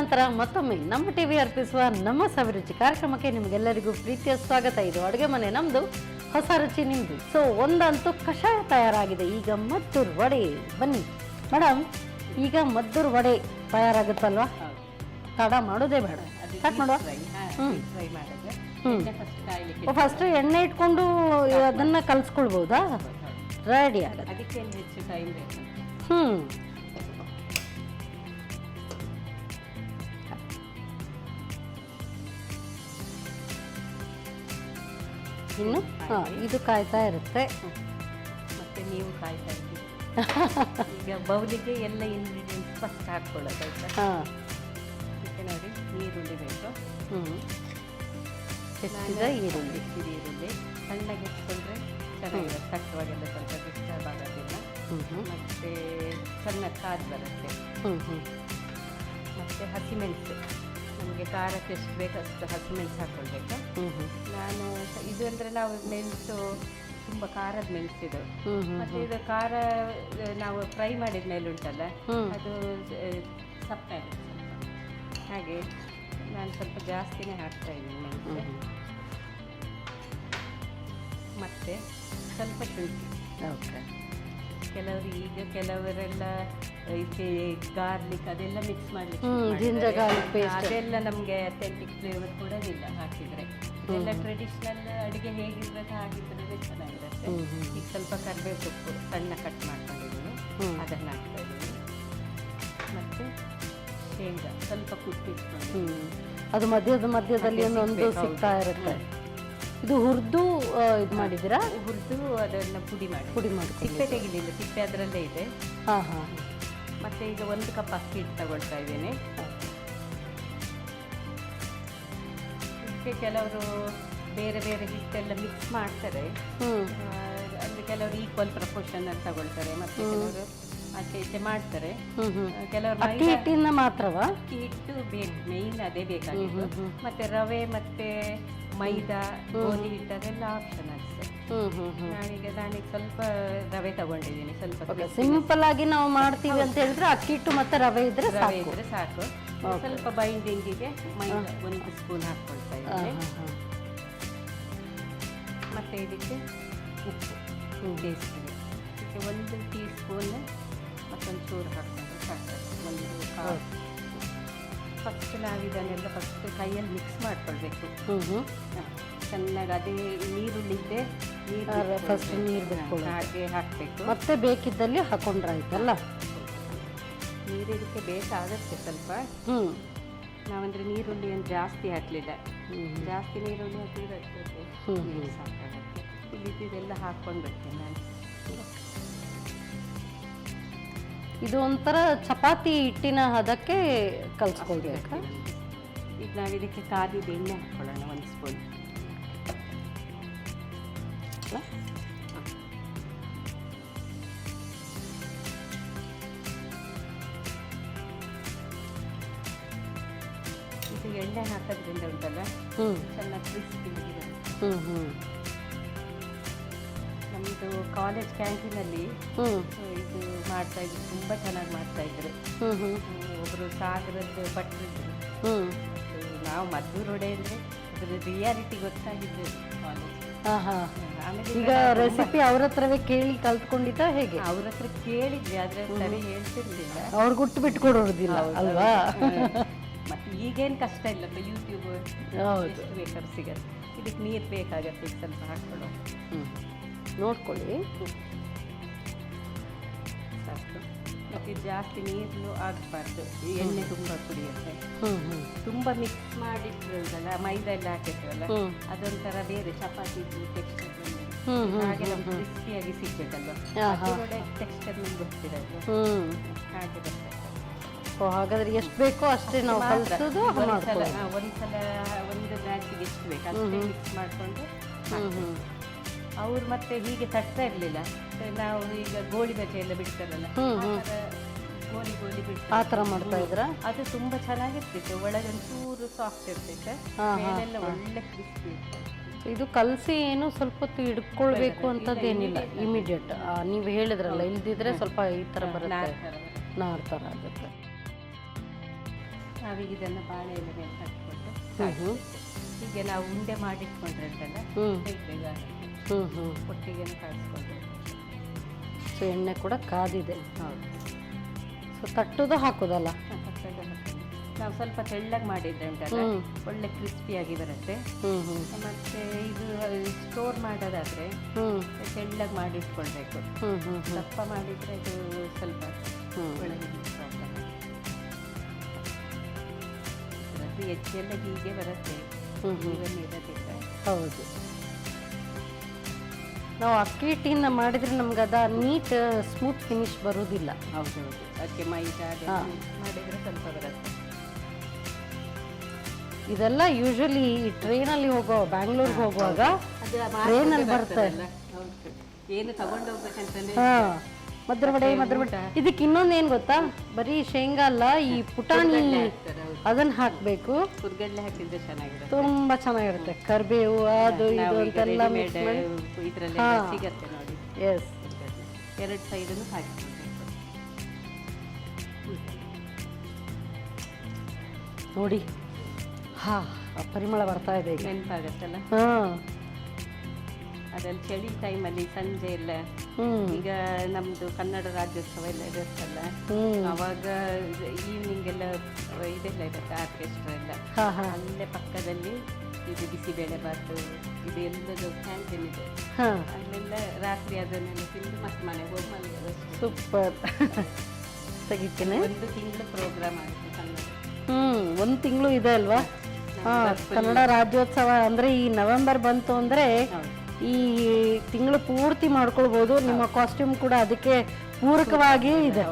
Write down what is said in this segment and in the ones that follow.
ನಂತರ ಮತ್ತೊಮ್ಮೆ ನಮ್ಮ ಟಿವಿ ಅರ್ಪಿಸುವ ನಮ್ಮ ಸವಿರುಚಿ ಕಾರ್ಯಕ್ರಮಕ್ಕೆ ನಿಮಗೆಲ್ಲರಿಗೂ ಪ್ರೀತಿಯ ಸ್ವಾಗತ. ಇದು ಅಡುಗೆ ಮನೆ ನಮ್ಮದು, ಹೊಸ ರುಚಿ ನಿಮ್ಮದು. ಸೊ ಒಂದಂತೂ ಕಷಾಯ ತಯಾರಾಗಿದೆ. ಈಗ ಮದ್ದೂರು ವಡೆ, ಬನ್ನಿ ಮೇಡಮ್. ಈಗ ಮದ್ದೂರು ವಡೆ ತಯಾರಾಗುತ್ತಲ್ವಾ? ತಡ ಮಾಡೋದೇ ಬೇಡ, ಸ್ಟಾರ್ಟ್ ಮಾಡುವ. ಫಸ್ಟ್ ಎಣ್ಣೆ ಇಟ್ಕೊಂಡು ಅದನ್ನ ಕಲ್ಸ್ಕೊಳ್ಬಹುದಾ? ರೆಡಿ ಆಗುತ್ತೆ. ಇನ್ನು ಇದು ಕಾಯ್ತಾ ಇರುತ್ತೆ. ಮತ್ತೆ ನೀವು ಕಾಯ್ತಾ ಇದ್ದೀವಿ. ಈಗ ಬೌಲಿಗೆ ಎಲ್ಲ ಇಂಗ್ರೀಡಿಯೆಂಟ್ಸ್ ಫಸ್ಟ್ ಹಾಕ್ಕೊಳ್ಳೋದು ಆಯ್ತಾ? ಅದಕ್ಕೆ ನೋಡಿ, ನೀರುಳ್ಳಿ ಬೇಕು. ಹೆಚ್ಚಿದ ಈರುಳ್ಳಿ ಸಣ್ಣಗೆ ಹೆಚ್ಚಿಕೊಂಡ್ರೆ ಚೆನ್ನಾಗಿರುತ್ತೆ, ತಟ್ಟುವಾಗೆಲ್ಲ ಸ್ವಲ್ಪ ಡಿಸ್ಟರ್ಬ್ ಆಗೋದಿಲ್ಲ. ಮತ್ತೆ ಸಣ್ಣ ಕಾದು ಬರುತ್ತೆ. ಮತ್ತೆ ಹಸಿಮೆಣಸು, ನಮಗೆ ಖಾರಕ್ಕೆ ಎಷ್ಟು ಬೇಕಷ್ಟು ಹಸಿಮೆಣಸು ಹಾಕ್ಕೊಳ್ಬೇಕು. ನಾನು ಇದು ಅಂದರೆ ನಾವು ಮೆಣಸು ತುಂಬ ಖಾರದ ಮೆಣಸಿದು. ಮತ್ತು ಇದು ಖಾರ ನಾವು ಫ್ರೈ ಮಾಡಿದ ಮೇಲೆ ಉಂಟಲ್ಲ, ಅದು ಸಪ್ಪೆ ಆಗುತ್ತೆ ಸ್ವಲ್ಪ. ಹಾಗೆ ನಾನು ಸ್ವಲ್ಪ ಜಾಸ್ತಿನೇ ಹಾಕ್ತಾ ಇದ್ದೀನಿ ಮೆಣಸು. ಮತ್ತು ಸ್ವಲ್ಪ ಶುಂಠಿ. ಓಕೆ. ಕೆಲವರು ಈಗ ಕೆಲವರೆಲ್ಲ ಇದಕ್ಕೆ ಗಾರ್ಲಿಕ್ ಅದೆಲ್ಲ ಮಿಕ್ಸ್ ಮಾಡಲಿಕ್ಕೆ ಅದೆಲ್ಲ ನಮಗೆ ಅಥೆಂಟಿಕ್ ಫ್ಲೇವರ್ ಕೊಡೋದಿಲ್ಲ ಹಾಕಿದರೆ. ಇದೆಲ್ಲ ಟ್ರೆಡಿಷ್ನಲ್ ಅಡುಗೆ ಹೇಗಿರ್ಬೇಕು ಹಾಗಿದ್ರೆ ಚೆನ್ನಾಗಿರುತ್ತೆ. ಈಗ ಸ್ವಲ್ಪ ಕರಿಬೇವು ಸೊಪ್ಪು ಸಣ್ಣ ಕಟ್ ಮಾಡ್ಕೊಂಡಿದ್ದೀನಿ, ಅದನ್ನು ಹಾಕ್ತಾ ಇದ್ದೀನಿ. ಮತ್ತು ಶೇಂಗಾ ಸ್ವಲ್ಪ ಕುಟ್ಟಿಟ್ಕೊಂಡು, ಅದು ಮಧ್ಯದಲ್ಲಿ ಒಂದು ಸಿಗ್ತಾ ಇರುತ್ತೆ. ಇದು ಹುರಿದು ಇದು ಮಾಡಿದ್ದೀರಾ? ಹುರಿದು ಅದನ್ನು ಪುಡಿ ಮಾಡಿ ಸಿಪ್ಪೆ ತೆಗಿಲಿಲ್ಲ, ಸಿಪ್ಪೆ ಅದರಲ್ಲೇ ಇದೆ. ಮತ್ತೆ ಈಗ 1 ಕಪ್ ಅಕ್ಕಿ ಹಿಟ್ಟು ತಗೊಳ್ತಾ ಇದ್ದೇನೆ. ಇದಕ್ಕೆ ಕೆಲವರು ಬೇರೆ ಬೇರೆ ಹಿಟ್ಟೆಲ್ಲ ಮಿಕ್ಸ್ ಮಾಡ್ತಾರೆ. ಅಂದರೆ ಕೆಲವರು ಈಕ್ವಲ್ ಪ್ರಪೋರ್ಷನ್ ಅಲ್ಲಿ ತಗೊಳ್ತಾರೆ, ಮತ್ತೆ ಕೆಲವರು ಆಚೆ ಈಚೆ ಮಾಡ್ತಾರೆ. ಕೆಲವರು ಅಕ್ಕಿ ಹಿಟ್ಟಿನ ಮಾತ್ರವಾ? ಅಕ್ಕಿ ಹಿಟ್ಟು ಬೇಕು, ಮೇಯ್ನ್ ಅದೇ ಬೇಕಾಗಿತ್ತು. ಮತ್ತೆ ರವೆ ಮತ್ತೆ ಮೈದಾ, ಗೋಧಿ ಹಿಟ್ಟು ಅದೆಲ್ಲ ಆಪ್ಷನಲ್ಸ್. ನಾನೀಗ ಸ್ವಲ್ಪ ರವೆ ತಗೊಂಡಿದ್ದೀನಿ. ಸ್ವಲ್ಪ ಸಿಂಪಲ್ ಆಗಿ ನಾವು ಮಾಡ್ತೀವಿ ಅಂತ ಹೇಳಿದ್ರೆ ಅಕ್ಕಿ ಹಿಟ್ಟು ಮತ್ತೆ ರವೆ ಇದ್ರೆ ಸಾಕು. ಸ್ವಲ್ಪ ಬೈಂಡಿಂಗಿಗೆ ಮೈದಾ 1 ಸ್ಪೂನ್ ಹಾಕ್ಕೊಳ್ತಾ ಇದ್ದೀನಿ. ಮತ್ತೆ ಇದಕ್ಕೆ ಉಪ್ಪು ಟೇಸ್ಟಿಗೆ, ಇದಕ್ಕೆ 1 ಟೀ ಸ್ಪೂನ್ ಮತ್ತೊಂದು ಚೂರು ಹಾಕ್ಕೊಂಡ್ರೆ ಸಾಕು. ಫಸ್ಟ್ ನಾವು ಇದನ್ನೆಲ್ಲ ಫಸ್ಟ್ ಕೈಯಲ್ಲಿ ಮಿಕ್ಸ್ ಮಾಡ್ಕೊಳ್ಬೇಕು ಚೆನ್ನಾಗಿ. ಅದೇ ನೀರುಳ್ಳಿದ್ದೆ ಫಸ್ಟ್ ನೀರು ಬೇಕು, ಹಾಗೆ ಹಾಕಬೇಕು. ಮತ್ತೆ ಬೇಕಿದ್ದಲ್ಲಿ ಹಾಕೊಂಡ್ರೆ ಆಯ್ತಲ್ಲ. ನೀರು ಇದಕ್ಕೆ ಬೇಕಾಗುತ್ತೆ ಸ್ವಲ್ಪ. ನಾವಂದರೆ ನೀರುಳ್ಳಿಯನ್ನು ಜಾಸ್ತಿ ಹಾಕಲಿಲ್ಲ, ಜಾಸ್ತಿ ನೀರುಳ್ಳಿ ಹಾಕಿದ್ರೆ ಸಾಕಾಗುತ್ತೆ. ಇದೆಲ್ಲ ಹಾಕ್ಕೊಂಡ್ಬಿಡ್ತೀನಿ ನಾನು. ಇದು ಒಂಥರ ಚಪಾತಿ ಹಿಟ್ಟಿನ ಹದಕ್ಕೆ ಕಲ್ಸ್ಕೊಳ್ಬೇಕಾ? ಈಗ ನಾವು ಇದಕ್ಕೆ ಕಾದಿದ ಎಣ್ಣೆ ಹಾಕ್ಕೊಳ್ಳೋಣ 1 ಸ್ಪೂನ್. ಇದು ಎಣ್ಣೆ ಹಾಕೋದ್ರಿಂದ ಉಂಟಲ್ಲ ಚೆನ್ನಾಗಿ ಕ್ರಿಸ್ಪಿ ಇರುತ್ತೆ. ನಮ್ಮದು ಕಾಲೇಜ್ ಕ್ಯಾಂಟೀನಲ್ಲಿ ಇದು ಮಾಡ್ತಾ ಇದ್ರು, ತುಂಬ ಚೆನ್ನಾಗಿ ಮಾಡ್ತಾ ಇದ್ರು. ಒಬ್ಬರು ಸಾಗರದ್ದು ಭಟ್ರಿದ್ರು. ನಾವು ಮದ್ದೂರು ವಡೆ ಅಂದರೆ ಅದ್ರ ರಿಯಾಲಿಟಿ ಗೊತ್ತಾಗಿದ್ದು ಕಾಲೇಜ್. ಈಗ ರೆಸಿಪಿ ಅವ್ರ ಹತ್ರವೇ ಕೇಳಿ ಕಲ್ತ್ಕೊಂಡಿದ್ದ ಹೇಗೆ? ಅವ್ರ ಹತ್ರ ಕೇಳಿದ್ವಿ, ಆದರೆ ಸರಿ ಹೇಳ್ತಿರ್ಲಿಲ್ಲ. ಅವ್ರು ಗುಟ್ಟು ಬಿಟ್ಟು ಕೊಡೋದಿಲ್ಲ ಅಲ್ವಾ? ಮತ್ತೆ ಈಗೇನು ಕಷ್ಟ ಇಲ್ಲ, ಯೂಟ್ಯೂಬ್ ಎಷ್ಟು ಬೇಕಾದ್ರೂ ಸಿಗತ್ತೆ. ಇದಕ್ಕೆ ನೀರು ಬೇಕಾಗತ್ತೆ, ಈಗ ಸ್ವಲ್ಪ ಹಾಕ್ಕೊಳ್ಳೋ. ನೋಡ್ಕೊಳ್ಳಿ ಸಾಕು. ಮತ್ತು ಜಾಸ್ತಿ ನೀರು ಆಗಬಾರ್ದು, ಎಣ್ಣೆ ತುಂಬ ಕುಡಿಯುತ್ತೆ. ತುಂಬ ಮಿಕ್ಸ್ ಮಾಡಿಟ್ಟಿರೋದಲ್ಲ, ಮೈದಾ ಎಲ್ಲ ಹಾಕಿರ್ತೀವಲ್ಲ, ಅದೊಂಥರ ಬೇರೆ ಚಪಾತಿ ಟೆಕ್ಸ್ಚರ್ ಹಾಗೆ ನಮ್ಗೆ ಕ್ರಿಸ್ಪಿಯಾಗಿ ಸಿಗ್ಬೇಕಲ್ವ, ಅದರೊಳಗೆ ಟೆಕ್ಸ್ಚರ್ ನಮ್ಗೆ ಗೊತ್ತಿರೋದು ಹಾಗೆ ಬರ್ತದೆ. ಹಾಗಾದ್ರೆ ಎಷ್ಟು ಬೇಕೋ ಅಷ್ಟೇ ನಾವು ಕಲಿಸೋದು. ಒಂದ್ಸಲ ಒಂದು ಬ್ಯಾಚಿಗೆ ಎಷ್ಟು ಬೇಕು ಅಷ್ಟೇ ಮಿಕ್ಸ್ ಮಾಡಿಕೊಂಡು. ಅವ್ರು ಮತ್ತೆ ಹೀಗೆ ತಟ್ತಾ ಇರಲಿಲ್ಲ, ನಾವು ಈಗ ಗೋಳಿ ಬಜೆ ಎಲ್ಲ ಬಿಡ್ತಾರಲ್ಲ, ಗೋಲಿ ಬಿಡ್ತಾರೆ ಆ ಥರ ಮಾಡ್ತಾ ಇದ್ರ. ಅದು ತುಂಬ ಚೆನ್ನಾಗಿರ್ತಿತ್ತು, ಒಳಗೆ ಒಂಚೂರು ಸಾಫ್ಟ್ ಇರ್ತೈತೆ, ಮೇಲೆಲ್ಲ ಒಳ್ಳೆ ಕ್ರಿಸ್ಪಿ ಇರ್ತದೆ. ಇದು ಕಲಸಿ ಏನು ಸ್ವಲ್ಪ ಹೊತ್ತು ಹಿಡ್ಕೊಳ್ಬೇಕು ಅಂತದ್ದೇನಿಲ್ಲ, ಇಮಿಡಿಯೇಟ್ ನೀವು ಹೇಳಿದ್ರಲ್ಲ, ಇಲ್ದಿದ್ರೆ ಸ್ವಲ್ಪ ಈ ಥರ ಬರುತ್ತೆ, ನಾರ್ ಥರ ಆಗುತ್ತೆ. ನಾವೀಗ ಇದನ್ನು ಬಾಳೆ ಎಲೆ ಮೇಲೆ ಹಾಕ್ಕೊಂಡು ಹ್ಞೂ ಹೀಗೆ ನಾವು ಉಂಡೆ ಮಾಡಿಟ್ಕೊಂಡ್ರೆ ಉಂಟಲ್ಲ ಹ್ಞೂ ಬೇಗ ಹ್ಞೂ ಒಟ್ಟಿಗೆ ಕಾಯಿಸ್ಕೊಂಡು. ಸೊ ಎಣ್ಣೆ ಕೂಡ ಕಾದಿದೆ. ಹೌದು. ಸೊ ತಟ್ಟುದು ಹಾಕೋದಲ್ಲ. ನಾವು ಸ್ವಲ್ಪ ತೆಳ್ಳಗೆ ಮಾಡಿದ್ರೆ ಉಂಟಲ್ಲ ಒಳ್ಳೆ ಕ್ರಿಸ್ಪಿಯಾಗಿ ಬರುತ್ತೆ. ಮತ್ತೆ ಇದು ಸ್ಟೋರ್ ಮಾಡೋದಾದ್ರೆ ತೆಳ್ಳಗೆ ಮಾಡಿಟ್ಕೊಳ್ಬೇಕು. ದಪ್ಪ ಮಾಡಿದ್ರೆ ಇದು ಸ್ವಲ್ಪ ಒಳಗೆ ಪ್ರಾಬ್ಲಮ್. ಅದು ಹೆಚ್ಚೆಲ್ಲ ಹೀಗೆ ಬರುತ್ತೆ, ಇರೋದಿಲ್ಲ. ಹೌದು, ನಾವು ಅಕ್ಕಿ ಹಿಟ್ಟಿಂದ ಮಾಡಿದ್ರೆ ನಮ್ಗೆ ಅದ ನೀಟ್ ಸ್ಮೂತ್ ಫಿನಿಶ್ ಬರೋದಿಲ್ಲ. ಹೌದು, ಅದಕ್ಕೆ ಮೈದಾ ಮಾಡಿದರೆ ಸ್ವಲ್ಪ ಬರುತ್ತೆ. ಇದೆಲ್ಲ ಯೂಶಲಿ ಈ ಟ್ರೈನಲ್ಲಿ ಬ್ಯಾಂಗ್ಳೂರ್ಗೆ ಹೋಗುವಾಗ ಟ್ರೈನಲ್ಲಿ ಬರ್ತದೆ. ಏನು ತಗೊಂಡು ಹೋಗ್ಬೇಕಂತಾನೆ. ಮದ್ರವಡೆ ಇದಕ್ಕೆ ಇನ್ನೊಂದು ಏನು ಗೊತ್ತಾ, ಬರೀ ಶೇಂಗಾ ಅಲ್ಲ, ಈ ಪುಟಾಣಿ ಅದನ್ನ ಹಾಕಬೇಕು. ಹುರ್ಗಡ್ಲೆ ಹಾಕಿದ್ರೆ ಚೆನ್ನಾಗಿರುತ್ತೆ, ತುಂಬಾ ಚೆನ್ನಾಗಿರುತ್ತೆ. ಕರಿಬೇವು ಅದು ಇದು ಅಂತೆಲ್ಲ ಇದರಲ್ಲಿ ಸಿಗತ್ತೆ ನೋಡಿ. ಎಸ್, ಎರಡು ಸೈಡನ್ನು ಹಾಕಿ ನೋಡಿ. ಹಾ, ಪರಿಮಳ ಬರ್ತಾ ಇದೆ ಈಗ. ನೆನಪಾಗತ್ತಲ್ಲ. ಅದ್ರಲ್ಲಿ ಚಳಿ ಟೈಮಲ್ಲಿ ಸಂಜೆ ಎಲ್ಲ, ಈಗ ನಮ್ದು ಕನ್ನಡ ರಾಜ್ಯೋತ್ಸವ ಎಲ್ಲ ಇರುತ್ತಲ್ಲ, ಅವಾಗ ಈವ್ನಿಂಗ್ ಎಲ್ಲ ಇದೆಲ್ಲ ಇರುತ್ತೆ, ಆರ್ಕೆಸ್ಟ್ರಾ ಎಲ್ಲ. ಅಲ್ಲೇ ಪಕ್ಕದಲ್ಲಿ ಇದು ಬಿಸಿಬೇಳೆ ಬಾತು ಇದು ಎಲ್ಲದು ಕ್ಯಾಂಟೀನ್ ಇದೆ. ಅಲ್ಲೆಲ್ಲ ರಾತ್ರಿ ಅದನ್ನೆಲ್ಲ ತಿಂದು ಮತ್ತೆ ಮನೆಗೆ ಹೋಗಿ ಮಲಗೋದು. ಸೂಪರ್. ತೆಗಿತೀನಿ. 1 ತಿಂಗಳು ಪ್ರೋಗ್ರಾಮ್ ಆಯಿತು ಕನ್ನಡ. 1 ತಿಂಗಳು ಇದೆ ಅಲ್ವಾ? ಕನ್ನಡ ರಾಜ್ಯೋತ್ಸವ ಅಂದ್ರೆ ಈ ನವೆಂಬರ್ ಬಂತು ಅಂದ್ರೆ ಈ ತಿಂಗಳು ಪೂರ್ತಿ ಮಾಡ್ಕೊಳ್ಬೋದು. ನಿಮ್ಮ ಕಾಸ್ಟ್ಯೂಮ್ ಕೂಡ ಅದಕ್ಕೆ ಪೂರಕವಾಗಿ ಇದೆ.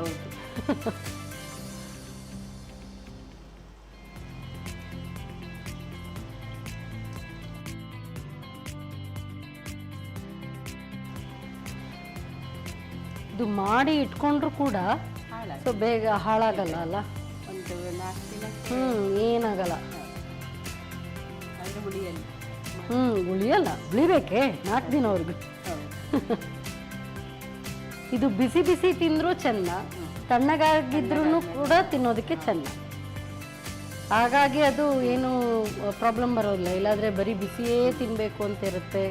ಇದು ಮಾಡಿ ಇಟ್ಕೊಂಡ್ರು ಕೂಡ ಸೊ ಬೇಗ ಹಾಳಾಗಲ್ಲ ಅಲ್ಲ? ಒಂದು 4 ದಿನ ಏನಾಗಲ್ಲ. ಹುಳಿಯಲ್ಲಿ ಉಳಿಯಲ್ಲ, ಉಳಿಬೇಕೆ 4 ದಿನವರೆಗೂ. ಇದು ಬಿಸಿ ಬಿಸಿ ತಿಂದ್ರೂ ಚೆನ್ನ, ತಣ್ಣಗಾಗಿದ್ರು ಕೂಡ ತಿನ್ನೋದಕ್ಕೆ ಚೆನ್ನ. ಹಾಗಾಗಿ ಅದು ಏನು ಪ್ರಾಬ್ಲಮ್ ಬರೋದಿಲ್ಲ. ಇಲ್ಲಾಂದ್ರೆ ಬರೀ ಬಿಸಿಯೇ ತಿನ್ನಬೇಕು ಅಂತ ಇರುತ್ತೆ.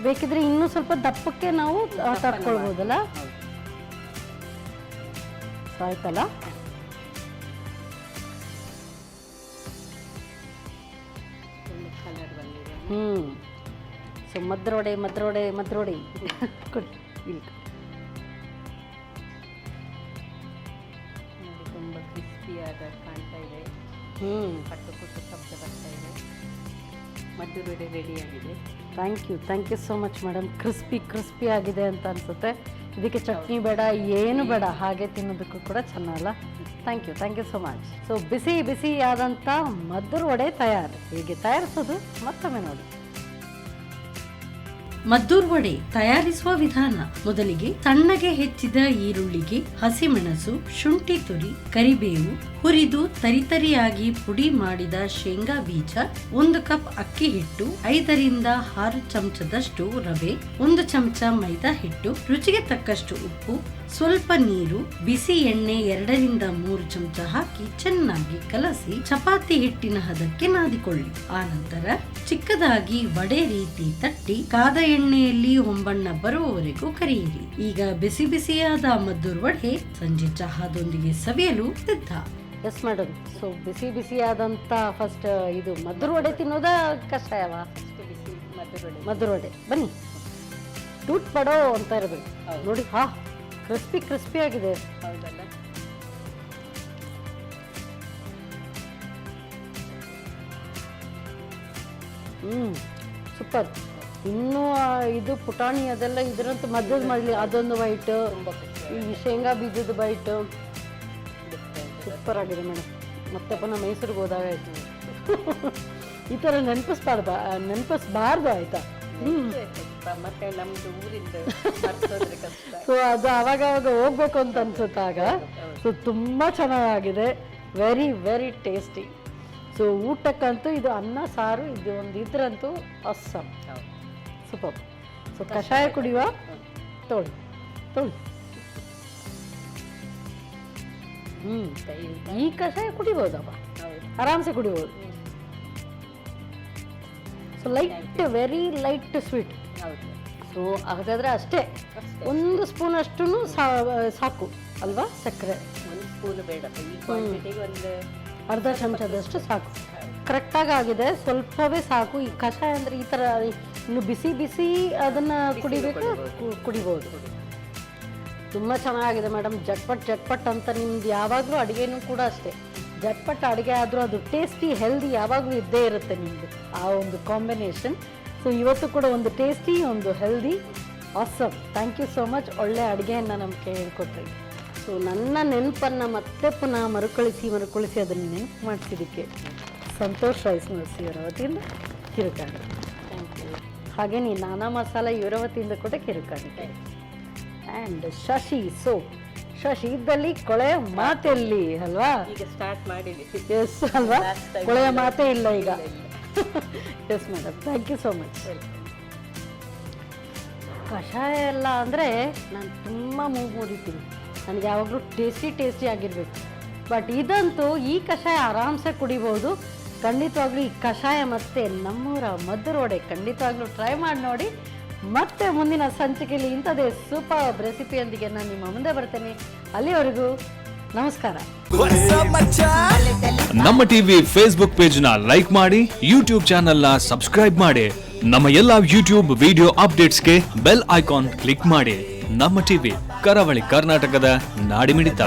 ಬೇಕಿದ್ರೆ ಇನ್ನೂ ಸ್ವಲ್ಪ ದಪ್ಪಕ್ಕೆ ನಾವು ತಡ್ಕೊಳ್ಬೋದಲ್ಲ. ಆಯ್ತಲ್ಲ. ಸೊ ಮದ್ರೋಡೆ ಕೊಡಿ ಇಲ್ಲಿ. ತುಂಬ ಕ್ರಿಸ್ಪಿಯಾದ ಕಾಣ್ತಾ ಇದೆ. ಪಟ್ಟು ಪುಟ್ಟು ಶಬ್ದ ಬರ್ತಾ ಇದೆ. ಮದ್ದೂರೊಡೆ ರೆಡಿಯಾಗಿದೆ. Thank you so much madam. Crispy ಆಗಿದೆ ಅಂತ ಅನ್ಸುತ್ತೆ. ಇದಕ್ಕೆ ಚಟ್ನಿ ಬೇಡ, ಏನು ಬೇಡ, ಹಾಗೆ ತಿನ್ನೋದಕ್ಕೂ ಕೂಡ ಚೆನ್ನಾಗಲ್ಲ. Thank you so much. So ಬಿಸಿ ಆದಂಥ ಮದ್ದೂರು ವಡೆ ತಯಾರು. ಹೇಗೆ ತಯಾರಿಸೋದು ಮತ್ತೊಮ್ಮೆ ನೋಡಿ. ಮದ್ದೂರು ವಡೆ ತಯಾರಿಸುವ ವಿಧಾನ: ಮೊದಲಿಗೆ ಸಣ್ಣಗೆ ಹೆಚ್ಚಿದ ಈರುಳ್ಳಿಗೆ ಹಸಿಮೆಣಸು, ಶುಂಠಿ ತುರಿ, ಕರಿಬೇವು, ಹುರಿದು ತರಿತರಿಯಾಗಿ ಪುಡಿ ಮಾಡಿದ ಶೇಂಗಾ ಬೀಜ, 1 ಕಪ್ ಅಕ್ಕಿ ಹಿಟ್ಟು, 5 ರಿಂದ 6 ಚಮಚದಷ್ಟು ರವೆ, 1 ಚಮಚ ಮೈದಾ ಹಿಟ್ಟು, ರುಚಿಗೆ ತಕ್ಕಷ್ಟು ಉಪ್ಪು, ಸ್ವಲ್ಪ ನೀರು, ಬಿಸಿ ಎಣ್ಣೆ 2 ರಿಂದ 3 ಚಮಚ ಹಾಕಿ ಚೆನ್ನಾಗಿ ಕಲಸಿ ಚಪಾತಿ ಹಿಟ್ಟಿನ ಹದಕ್ಕೆ ನಾದಿಕೊಳ್ಳಿ. ಆನಂತರ ಚಿಕ್ಕದಾಗಿ ವಡೆ ರೀತಿ ತಟ್ಟಿ ಕಾದ ಎಣ್ಣೆಯಲ್ಲಿ ಹೊಂಬಣ್ಣ ಬರುವವರೆಗೂ ಕರಿಯಿರಿ. ಈಗ ಬಿಸಿಯಾದ ಮದ್ದೂರು ವಡೆ ಸಂಜೆ ಚಹಾದೊಂದಿಗೆ ಸವಿಯಲು ಸಿದ್ಧ. Yes madam. ಸೊ ಬಿಸಿಯಾದಂತ ಫಸ್ಟ್ ಇದು ಮದ್ದೂರು ವಡೆ ತಿನ್ನೋದ ಕಷಾಯವ? ಮದ್ದೂರು ವಡೆ ಬನ್ನಿ, ಟೂಟ್ ಪಡೋ ಅಂತ ಇರಬೇಕು ನೋಡಿ. ಕ್ರಿಸ್ಪಿ ಆಗಿದೆ. ಹೌದಲ್ಲ? ಸೂಪರ್. ಇನ್ನೂ ಇದು ಪುಟಾಣಿ ಅದೆಲ್ಲ ಇದರಂತೂ ಮದ್ದದ ಮಾಡಲಿ, ಅದೊಂದು ವೈಟ್, ಈ ಶೇಂಗಾ ಬೀಜದ ವೈಟ್ ಸೂಪರ್ ಆಗಿದೆ ಮೇಡಮ್. ಮತ್ತೆ ಪುನಃ ಮೈಸೂರಿಗೆ ಹೋದಾಗ ಆಯ್ತು. ಈ ಥರ ನೆನಪಿಸ್ಬಾರ್ದು ಆಯ್ತಾ? ಮತ್ತೆ ನಮ್ದು ಊರಿಂದ ಸೊ ಅದು ಅವಾಗ ಹೋಗ್ಬೇಕು ಅಂತ ಅನ್ಸುತ್ತಾಗ. ಸೊ ತುಂಬ ಚೆನ್ನಾಗಿದೆ, ವೆರಿ ಟೇಸ್ಟಿ. ಸೊ ಊಟಕ್ಕಂತೂ ಇದು ಅನ್ನ ಸಾರು ಇದು ಒಂದು ಇದ್ರಂತೂ ಅಸ್ಸಮ್, ಸೂಪರ್. ಸೊ ಕಷಾಯ ಕುಡಿಯುವ ತೊಳಿ ಈ ಕಷಾಯ ಕುಡಿಬೋದಪ್ಪ, ಆರಾಮ್ಸೆ ಕುಡಿಬೋದು. So light, very light sweet. So ಹಾಗಾದ್ರೆ ಅಷ್ಟೇ, 1 ಸ್ಪೂನ್ ಅಷ್ಟು ಸಾಕು ಅಲ್ವಾ? ಸಕ್ಕರೆ 1 ಸ್ಪೂನ್ ಬೇಡ, ಈ ಕ್ವಾಂಟಿಟಿಗೆ ಒಂದು ಅರ್ಧ ಚಮಚದಷ್ಟು ಸಾಕು. ಕರೆಕ್ಟಾಗಿ ಆಗಿದೆ, ಸ್ವಲ್ಪವೇ ಸಾಕು. ಈ ಕಷಾಯ ಅಂದರೆ ಈ ಥರ ಇನ್ನು ಬಿಸಿ ಬಿಸಿ ಅದನ್ನು ಕುಡಿಬೇಕು, ಕುಡಿಬೋದು. ತುಂಬ ಚೆನ್ನಾಗಿದೆ ಮೇಡಮ್. ಜಟ್ಪಟ್ ಅಂತ ನಿಮ್ದು ಯಾವಾಗಲೂ ಅಡುಗೆನೂ ಕೂಡ ಅಷ್ಟೇ, ಜಟ್ಪಟ್ ಅಡುಗೆ ಆದರೂ ಅದು ಟೇಸ್ಟಿ ಹೆಲ್ದಿ ಯಾವಾಗಲೂ ಇದ್ದೇ ಇರುತ್ತೆ ನಿಮ್ಮದು, ಆ ಒಂದು ಕಾಂಬಿನೇಷನ್. ಸೊ ಇವತ್ತು ಕೂಡ ಒಂದು ಟೇಸ್ಟಿ, ಒಂದು healthy, awesome. Thank you so much. ಒಳ್ಳೆ ಅಡುಗೆಯನ್ನು ನಮಗೆ ಹೇಳ್ಕೊಟ್ರಿ. ಸೊ ನನ್ನ ನೆನಪನ್ನು ಮತ್ತೆ ಪುನಃ ಮರುಕಳಿಸಿ ಅದನ್ನು ನೆನಪು ಮಾಡಿಸಿದ್ದಕ್ಕೆ ಸಂತೋಷ್ ರೈಸ್ ಮಿಲ್ಸ್ ಇವರ ವತಿಯಿಂದ ಕಿರುಕಾಣಿ. Thank you. ಹಾಗೆ ನೀ ನಾನಾ ಮಸಾಲ ಇವರ ವತಿಯಿಂದ ಕೂಡ ಕಿರುಕಾಣಿ. And Shashi soap. ಶಶಿ ಇದ್ದಲ್ಲಿ ಕೊಳೆಯ ಮಾತೆಲ್ಲಿ ಅಲ್ವಾ? ಈಗ ಸ್ಟಾರ್ಟ್ ಮಾಡಿದ್ವಿ. ಎಸ್ ಅಲ್ವಾ, ಕೊಳೆಯ ಮಾತೇ ಇಲ್ಲ ಈಗ. Yes madam, thank you so much. ಕಷಾಯ ಎಲ್ಲ ಅಂದರೆ ನಾನು ತುಂಬ ಮೂಗು ಮುರಿತೀನಿ, ನನಗೆ ಯಾವಾಗಲೂ ಟೇಸ್ಟಿ ಆಗಿರಬೇಕು. ಬಟ್ ಇದಂತೂ ಈ ಕಷಾಯ ಆರಾಮ್ಸೆ ಕುಡಿಬೋದು. ಖಂಡಿತವಾಗ್ಲೂ ಈ ಕಷಾಯ ಮತ್ತು ನಮ್ಮೂರ ಮದ್ದೂರು ವಡೆ ಖಂಡಿತವಾಗ್ಲೂ ಟ್ರೈ ಮಾಡಿ ನೋಡಿ. ಮತ್ತೆ ಮುಂದಿನ ಸಂಚಿಕೆಯಲ್ಲಿ ಇಂಥದೇ ಸೂಪರ್ ರೆಸಿಪಿಯೊಂದಿಗೆ ನಾನು ನಿಮ್ಮ ಮುಂದೆ ಬರ್ತೇನೆ. ಅಲ್ಲಿವರೆಗೂ ನಮಸ್ಕಾರ. ನಮ್ಮ ಟಿವಿ ಫೇಸ್ಬುಕ್ ಪೇಜ್ ನ ಲೈಕ್ ಮಾಡಿ, ಯೂಟ್ಯೂಬ್ ಚಾನೆಲ್ ನ ಸಬ್ಸ್ಕ್ರೈಬ್ ಮಾಡಿ, ನಮ್ಮ ಎಲ್ಲಾ ಯೂಟ್ಯೂಬ್ ವಿಡಿಯೋ ಅಪ್ಡೇಟ್ಸ್ಗೆ ಬೆಲ್ ಐಕಾನ್ ಕ್ಲಿಕ್ ಮಾಡಿ. ನಮ್ಮ ಟಿವಿ, ಕರಾವಳಿ ಕರ್ನಾಟಕದ ನಾಡಿಮಿಡಿತ.